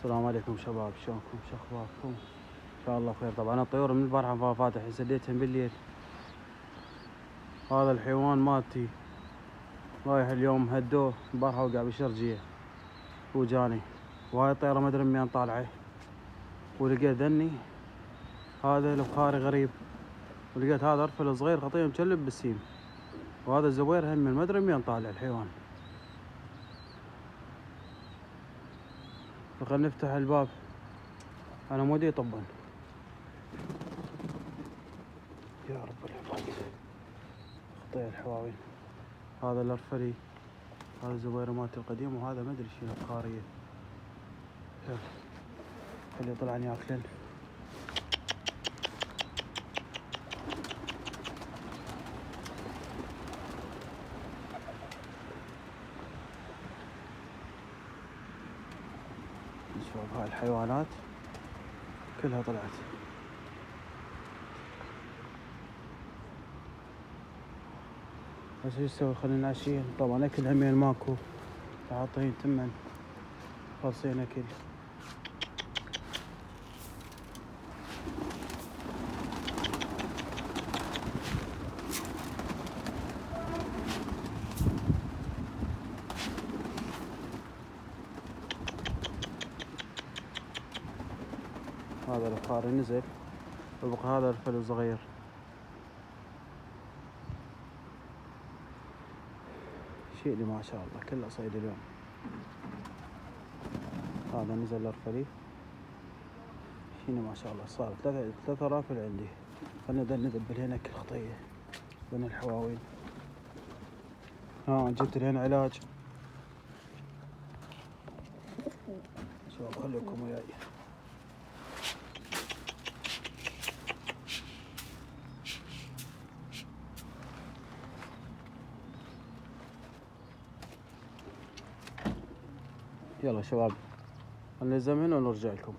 السلام عليكم شباب، شلونكم؟ شو اخباركم؟ ان شاء الله بخير. طبعا الطيور من البارحة فاتح سديتهم بالليل. هذا الحيوان مالتي رايح اليوم هدوه، البارحة وقع بشرجية وجاني، وهاي الطيارة ما ادري من طالعة، ولقيت ذني هذا البخاري غريب، ولقيت هذا ارفل صغير خطيه مشلب بالسيم، وهذا الزوير هم ما ادري من طالع الحيوان. فخلنا نفتح الباب، انا مودي يطبن. يا رب العباد، خطيه الحواوين. هذا الارفلي، هذا الزوير مالتي القديم، وهذا ما ادري شنو بخاريه. يلا خلي يطلعني ياكلن. نشوف هاي الحيوانات كلها طلعت. بس شو نسوي؟ خلينا نعشيهم. طبعا اكل همين ماكو، حاطين تمن خالصين اكل. هذا البخاري نزل، وبقى هذا الفل الصغير. شيء اللي ما شاء الله كله صيد اليوم. هذا نزل الارفلي، شنو ما شاء الله صار ثلاثة رافل عندي. خلنا نذبل هنا كل خطية بين الحواوين. جبت لهنا علاج. شوف خليكم وياي. يلا شباب، نلزم هنا ونرجع لكم.